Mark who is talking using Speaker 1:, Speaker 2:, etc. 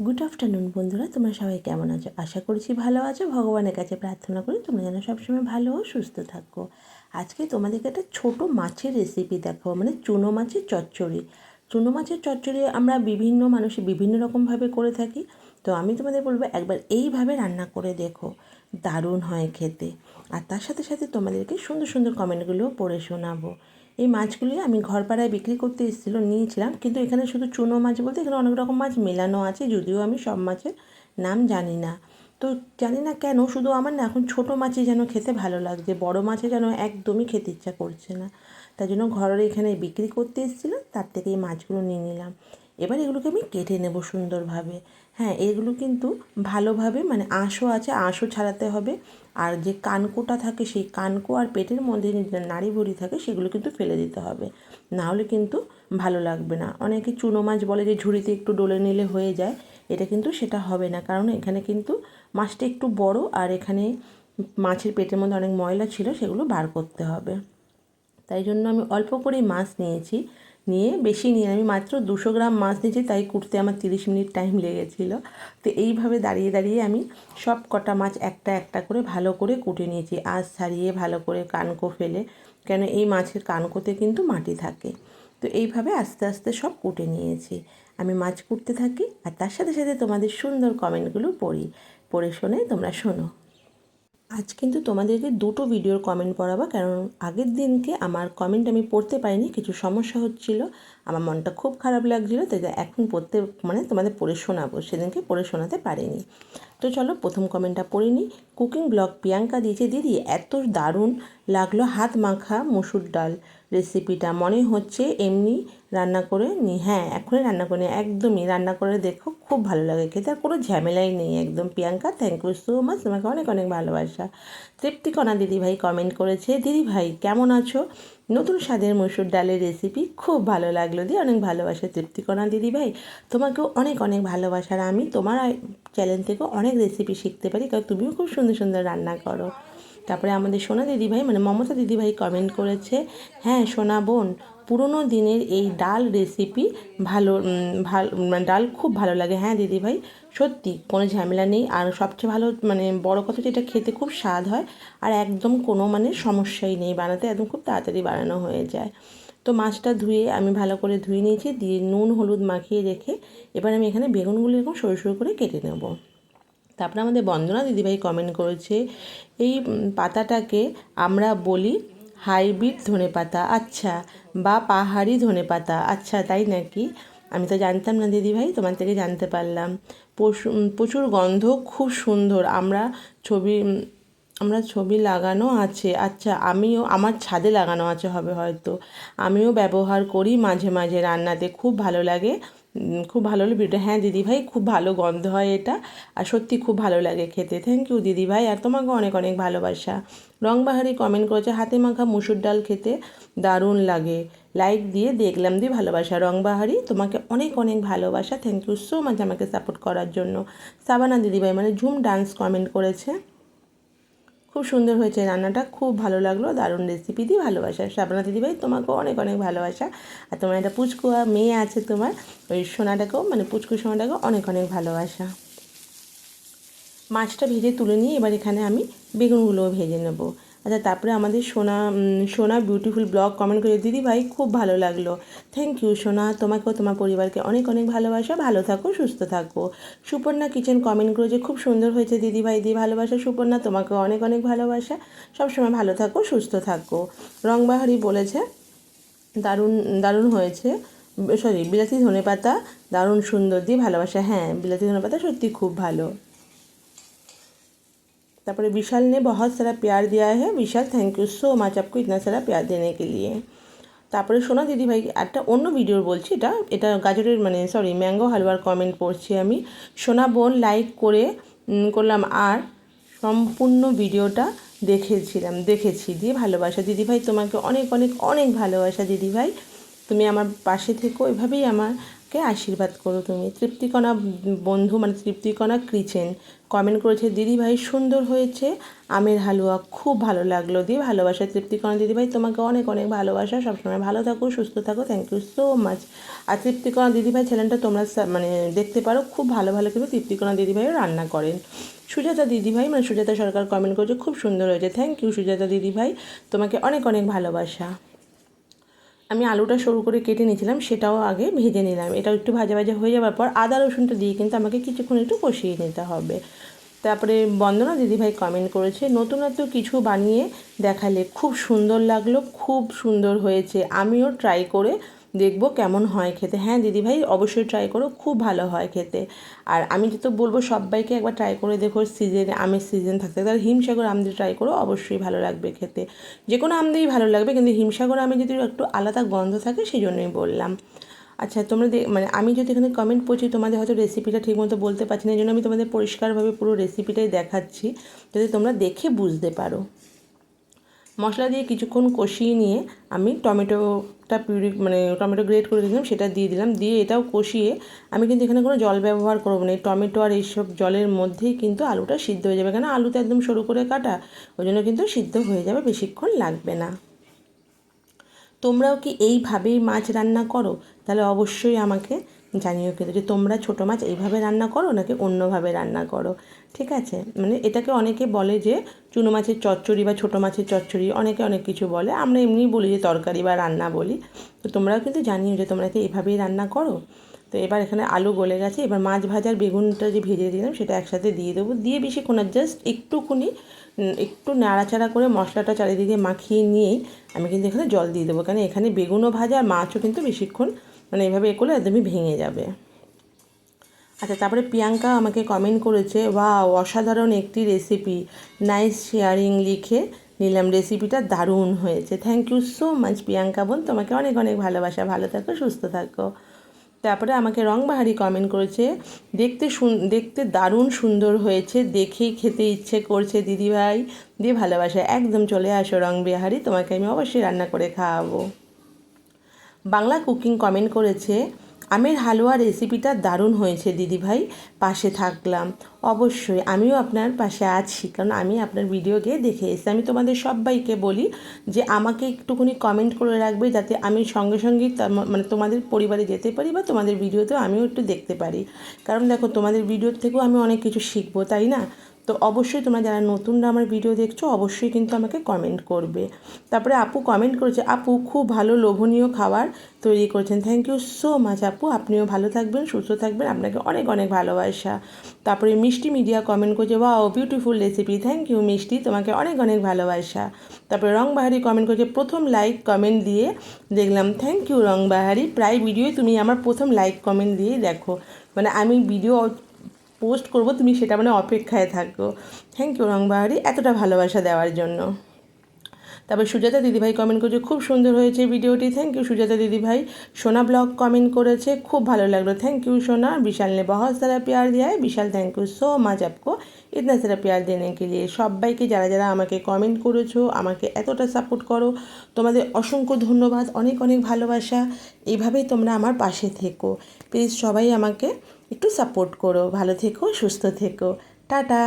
Speaker 1: Good afternoon বন্ধুরা, তোমরা সবাই কেমন আছো? আশা করছি ভালো আছো। ভগবানের কাছে প্রার্থনা করি তোমরা যেন সবসময় ভালো ও সুস্থ থাকো। আজকে তোমাদেরকে একটা ছোটো মাছের রেসিপি দেখাবো, মানে চুনো মাছের চচ্চড়ি। চুনো মাছের চচ্চড়ি আমরা বিভিন্ন মানুষই বিভিন্ন রকমভাবে করে থাকি। তো আমি তোমাদের বলবো একবার এইভাবে রান্না করে দেখো, দারুণ হয় খেতে। আর তার সাথে সাথে তোমাদেরকে সুন্দর সুন্দর কমেন্টগুলোও পড়ে শোনাবো। এই মাছগুলি আমি ঘরপাড়ায় বিক্রি করতে নিয়েছিলাম, কিন্তু এখানে শুধু চুনো মাছ বলতে এখানে অনেক রকম মাছ মেলানো আছে, যদিও আমি সব মাছের নাম জানি না। তো জানি না কেন, শুধু আমার না এখন ছোটো মাছই যেন খেতে ভালো লাগছে, বড় মাছে যেন একদমই খেতে ইচ্ছা করছে না। তাই জন্য ঘরের এখানে বিক্রি করতে এসেছিলাম, তার থেকে এই মাছগুলো নিয়ে নিলাম। এবার এগুলোকে আমি কেটে নেব সুন্দরভাবে। হ্যাঁ, এগুলো কিন্তু ভালোভাবে, মানে আঁশও আছে, আঁশও ছাড়াতে হবে। আর যে কানকোটা থাকে, সেই কানকো আর পেটের মধ্যে যে নাড়ি ভুঁড়ি থাকে সেগুলো কিন্তু ফেলে দিতে হবে, না হলে কিন্তু ভালো লাগবে না। অনেকে চুনো মাছ বলে যে ঝুড়িতে একটু ডলে নিলে হয়ে যায়, এটা কিন্তু সেটা হবে না, কারণ এখানে কিন্তু মাছটা একটু বড়, আর এখানে মাছের পেটের মধ্যে অনেক ময়লা ছিল, সেগুলো বার করতে হবে। তাই জন্য আমি অল্প করেই মাছ নিয়েছি, নিয়ে বেশি নিয়ে আমি মাত্র 200 গ্রাম মাছ নিয়েছি, তাই কুটতে আমার 30 মিনিট টাইম লেগেছিলো। তো এইভাবে দাঁড়িয়ে দাঁড়িয়ে আমি সব কটা মাছ একটা একটা করে ভালো করে কুটে নিয়েছি, আঁশ ছাড়িয়ে ভালো করে কানকো ফেলে, কেন এই মাছের কানকোতে কিন্তু মাটি থাকে। তো এইভাবে আস্তে আস্তে সব কুটে নিয়েছি। আমি মাছ কুটতে থাকি আর তার সাথে সাথে তোমাদের সুন্দর কমেন্টগুলো পড়ে শোনে তোমরা শোনো। আজ কিন্তু তোমাদেরকে দুটো ভিডিওর কমেন্ট পড়াবো, কারণ আগের দিনকে আমার কমেন্ট আমি পড়তে পারিনি, কিছু সমস্যা হচ্ছিল, আমার মনটা খুব খারাপ লাগছিলো, তাই এখন পড়তে মানে তোমাদের পড়ে শোনাবো, সেদিনকে পড়ে শোনাতে পারিনি। তো চলো প্রথম কমেন্টটা পড়ে নিই। কুকিং ব্লগ প্রিয়াঙ্কা দিয়েছে, দিদি এত দারুণ লাগলো হাত মাখা মসুর ডাল রেসিপিটা, মনে হচ্ছে এমনি রান্না করে নি। হ্যাঁ, এখনই রান্না করে নি, একদমই রান্না করে দেখো, খুব ভালো লাগে খেতে, আর কোনো ঝামেলাই নেই একদম। Priyanka, thank you so much, তোমাকে অনেক অনেক ভালোবাসা। তৃপ্তিকণা দিদিভাই কমেন্ট করেছে, দিদিভাই কেমন আছো? নতুন স্বাদের মসুর ডালের রেসিপি খুব ভালো লাগলো, দিয়ে অনেক ভালোবাসা। তৃপ্তিকণা দিদিভাই, তোমাকেও অনেক অনেক ভালোবাসা। আর আমি তোমার চ্যানেল থেকেও অনেক রেসিপি শিখতে পারি, কারণ তুমিও খুব সুন্দর সুন্দর রান্না করো। তারপরে আমাদের সোনা দিদিভাই, মানে মমতা দিদিভাই কমেন্ট করেছে, হ্যাঁ সোনা বোন, পুরোনো দিনের এই ডাল রেসিপি ভালো, মানে ডাল খুব ভালো লাগে। হ্যাঁ দিদিভাই, সত্যি কোনো ঝামেলা নেই, আর সবচেয়ে ভালো মানে বড় কথা যেটা, খেতে খুব স্বাদ হয়, আর একদম কোনো মানে সমস্যাই নেই বানাতে, একদম খুব তাড়াতাড়ি বানানো হয়ে যায়। তো মাছটা ধুয়ে আমি ভালো করে ধুয়ে নিয়েছি, দিয়ে নুন হলুদ মাখিয়ে রেখে এবার আমি এখানে বেগুনগুলো এরকম সরু সরু করে কেটে নেব। তারপরে আমাদের বন্দনা দিদিভাই কমেন্ট করেছে, এই পাতাটাকে আমরা বলি হাইব্রিড ধনেপাতা, আচ্ছা, বা পাহাড়ি ধনেপাতা, আচ্ছা তাই নাকি? আমি তো জানতাম না দিদিভাই, তোমার থেকে জানতে পারলাম। প্রচুর গন্ধ, খুব সুন্দর। আমরা ছবি লাগানো আছে, আচ্ছা, আমিও আমার ছাদে লাগানো আছে হবে হয়তো, আমিও ব্যবহার করি মাঝে মাঝে রান্নাতে, খুব ভালো লাগে। খুব ভালো হলো ভিডিওটা। হ্যাঁ দিদিভাই, খুব ভালো গন্ধ হয় এটা, আর সত্যি খুব ভালো লাগে খেতে। থ্যাংক ইউ দিদিভাই, আর তোমাকে অনেক অনেক ভালোবাসা। রংবাহারি কমেন্ট করেছে, হাতে মাখা মুসুর ডাল খেতে দারুণ লাগে, লাইক দিয়ে দেখলাম, দিয়ে ভালোবাসা। রংবাহারি, তোমাকে অনেক অনেক ভালোবাসা, থ্যাংক ইউ সো মাচ আমাকে সাপোর্ট করার জন্য। সাবানা দিদিভাই, মানে ঝুম ডান্স কমেন্ট করেছে, খুব সুন্দর হয়েছে রান্নাটা, খুব ভালো লাগলো, দারুণ রেসিপি, দিয়ে ভালোবাসা। শাবনা দিদিভাই, তোমাকেও অনেক অনেক ভালোবাসা। আর তোমার একটা পুচকু মেয়ে আছে তোমার, ওই সোনাটাকেও, মানে পুচকু সোনাটাকেও অনেক অনেক ভালোবাসা। মাছটা ভেজে তুলে নিয়ে এবার এখানে আমি বেগুনগুলোও ভেজে নেব। আচ্ছা, তারপরে আমাদের সোনা বিউটিফুল ব্লগ কমেন্ট করে, দিদিভাই খুব ভালো লাগলো, থ্যাংক ইউ সোনা, তোমাকেও তোমার পরিবারকে অনেক অনেক ভালোবাসা, ভালো থাকো সুস্থ থাকো। সুপর্ণা কিচেন কমেন্ট করেছে, খুব সুন্দর হয়েছে দিদিভাই, দিয়ে ভালোবাসা। সুপর্ণা, তোমাকেও অনেক অনেক ভালোবাসা, সবসময় ভালো থাকো সুস্থ থাকো। রংবাহারি বলেছে, দারুণ দারুণ হয়েছে, সরি, বিলাতি ধনেপাতা দারুণ সুন্দর, দিয়ে ভালোবাসা। হ্যাঁ, বিলাতি ধনেপাতা সত্যি খুব ভালো। तारपरे विशाल ने बहुत सारा प्यार दिया है। विशाल, थैंक यू सो मच आपको इतना सारा प्यार देने के लिए। তারপরে সোনা দিদিভাই একটা অন্য ভিডিওর বলছি, এটা গাজরের, মানে সরি, ম্যাঙ্গো হালুয়ার কমেন্ট পড়ছি আমি। সোনা বোন, লাইক করলাম, আর সম্পূর্ণ ভিডিওটা দেখেছি, দিয়ে ভালোবাসা। দিদিভাই, তোমাকে অনেক অনেক অনেক ভালোবাসা দিদিভাই, তুমি আমার পাশে থেকো, এভাবেই আমার কে আশীর্বাদ করো তুমি। তৃপ্তিকণা বন্ধু মানে তৃপ্তিকণা কিচেন কমেন্ট করেছে, দিদিভাই সুন্দর হয়েছে আমের হালুয়া, খুব ভালো লাগলো, দিয়ে ভালোবাসা। তৃপ্তিকণা দিদিভাই তোমাকে অনেক অনেক ভালোবাসা, সবসময় ভালো থাকো, সুস্থ থাকো, থ্যাংক ইউ সো মাচ। আর তৃপ্তিকণা দিদিভাই চ্যানেলটা তোমরা মানে দেখতে পারো, খুব ভালো ভালো কিন্তু তৃপ্তিকণা দিদিভাইও রান্না করেন। সুজাতা দিদিভাই মানে সুজাতা সরকার কমেন্ট করেছে, খুব সুন্দর হয়েছে, থ্যাংক ইউ সুজাতা দিদিভাই, তোমাকে অনেক অনেক ভালোবাসা। আমি আলুটা সরু করে কেটে নিয়েছিলাম, সেটাও আগে ভেজে নিলাম। এটাও একটু ভাজা ভাজা হয়ে যাওয়ার পর আদা রসুনটা দিয়ে কিন্তু আমাকে কিছুক্ষণ একটু কষিয়ে নিতে হবে। তারপরে বন্দনা দিদিভাই কমেন্ট করেছে, নতুনত্ব কিছু বানিয়ে দেখালে খুব সুন্দর লাগলো, খুব সুন্দর হয়েছে, আমিও ট্রাই করে দেখবো কেমন হয় খেতে। হ্যাঁ দিদিভাই অবশ্যই ট্রাই করো, খুব ভালো হয় খেতে। আর আমি তো বলবো সবাইকে একবার ট্রাই করে দেখো, সিজনে আমের সিজন থাকতে, তাহলে হিমসাগর আম দিয়ে ট্রাই করো, অবশ্যই ভালো লাগবে খেতে। যে কোনো আম দিয়েই ভালো লাগবে, কিন্তু হিমসাগর আমে যদি একটু আলাদা গন্ধ থাকে সেই জন্যই বললাম। আচ্ছা তোমরা মানে আমি যদি এখানে কমেন্ট পড়ছি, তোমাদের হয়তো রেসিপিটা ঠিকমতো বলতে পারছি না, এই জন্য আমি তোমাদের পরিষ্কারভাবে পুরো রেসিপিটাই দেখাচ্ছি, যাতে তোমরা দেখে বুঝতে পারো। মশলা দিয়ে কিছুক্ষণ কষিয়ে নিয়ে আমি টমেটোটা মানে টমেটো গ্রেট করে দিলাম, সেটা দিয়ে দিলাম, দিয়ে এটাও কষিয়ে আমি কিন্তু এখানে কোনো জল ব্যবহার করবো না। এই টমেটো আর এইসব জলের মধ্যেই কিন্তু আলুটা সিদ্ধ হয়ে যাবে, কেন আলুটা একদম সরু করে কাটা, ওই জন্য কিন্তু সিদ্ধ হয়ে যাবে, বেশিক্ষণ লাগবে না। তোমরাও কি এইভাবেই মাছ রান্না করো? তাহলে অবশ্যই আমাকে জানিও কিন্তু, যে তোমরা ছোটো মাছ এইভাবে রান্না করো নাকি অন্যভাবে রান্না করো, ঠিক আছে? মানে এটাকে অনেকে বলে যে চুনো মাছের চচ্চড়ি বা ছোটো মাছের চচ্চড়ি, অনেকে অনেক কিছু বলে, আমরা এমনিই বলি যে তরকারি বা রান্না বলি। তো তোমরাও কিন্তু জানিও যে তোমরা কি এইভাবেই রান্না করো। তো এবার এখানে আলু গলে গেছে, এবার মাছ ভাজার বেগুনটা যে ভেজে দিলাম সেটা একসাথে দিয়ে দেবো, দিয়ে বেশিক্ষণ না, জাস্ট একটু নাড়াচাড়া করে মশলাটা চারিদিকে মাখিয়ে নিয়েই আমি কিন্তু এখানে জল দিয়ে দেবো, কারণ এখানে বেগুনও ভাজা আর মাছও কিন্তু বেশিক্ষণ মানে এভাবে করলে একদমই ভেঙে যাবে। আচ্ছা তারপরে প্রিয়াঙ্কা আমাকে কমেন্ট করেছে, ওয়াও অসাধারণ একটি রেসিপি, নাইস শেয়ারিং লিখে নিলাম, রেসিপিটা দারুণ হয়েছে, thank you so much Priyanka বোন, তোমাকে অনেক অনেক ভালোবাসা, ভালো থাকো, সুস্থ থাকো। তারপরে আমাকে রংবাহারি কমেন্ট করেছে, দেখতে দারুণ সুন্দর হয়েছে, দেখেই খেতে ইচ্ছে করছে দিদিভাই, দিয়ে ভালোবাসা, একদম চলে আসো রংবিহারি, তোমাকে আমি অবশ্যই রান্না করে খাওয়াবো। বাংলা কুকিং কমেন্ট করেছে, আমের হালুয়া রেসিপিটা দারুণ হয়েছে দিদিভাই, পাশে থাকলাম। অবশ্যই আমিও আপনার পাশে আছি, কারণ আমি আপনার ভিডিও গিয়ে দেখে এসেছি। আমি তোমাদের সবাইকে বলি যে আমাকে একটুখানি কমেন্ট করে রাখবে, যাতে আমি সঙ্গে সঙ্গেই মানে তোমাদের পরিবারে যেতে পারি বা তোমাদের ভিডিওতেও আমিও একটু দেখতে পারি। কারণ দেখো তোমাদের ভিডিওর থেকেও আমি অনেক কিছু শিখবো, তাই না? তো অবশ্যই তোমরা যারা নতুনরা আমার ভিডিও দেখছো অবশ্যই কিন্তু আমাকে কমেন্ট করবে। তারপরে আপু কমেন্ট করেছে, আপু খুব ভালো লোভনীয় খাবার তৈরি করেছেন, থ্যাংক ইউ সো মাচ আপু, আপনিও ভালো থাকবেন, সুস্থ থাকবেন, আপনাকে অনেক অনেক ভালোবাসা। তারপরে মিষ্টি মিডিয়া কমেন্ট করেছে, wow beautiful recipe, thank you Mishti, তোমাকে অনেক অনেক ভালোবাসা। তারপরে রংবাহারি কমেন্ট করেছে, প্রথম লাইক কমেন্ট দিয়ে দেখলাম, থ্যাংক ইউ রংবাহারি, প্রায় ভিডিওই তুমি আমার প্রথম লাইক কমেন্ট দিয়েই দেখো, মানে আমি ভিডিও পোস্ট করবো তুমি সেটা মানে অপেক্ষায় থাকো, থ্যাংক ইউ রংবাহারি এতটা ভালোবাসা দেওয়ার জন্য। তারপর সুজাতা দিদিভাই কমেন্ট করেছে, খুব সুন্দর হয়েছে ভিডিওটি, থ্যাংক ইউ সুজাতা দিদিভাই। সোনা ব্লগ কমেন্ট করেছে, খুব ভালো লাগলো, থैंक यू सोना, विशाल ने बहुत सारा प्यार दिया है, विशाल थैंक यू सो मच आपको इतना सारा प्यार देने के लिए। সবাইকে যারা যারা আমাকে কমেন্ট করেছো, আমাকে এতটা সাপোর্ট করো, তোমাদের অসংখ্য ধন্যবাদ, অনেক অনেক ভালোবাসা, এইভাবেই তোমরা আমার পাশে থেকো, প্লিজ সবাই আমাকে একটু সাপোর্ট করো, ভালো থেকো, সুস্থ থেকো, টাটা।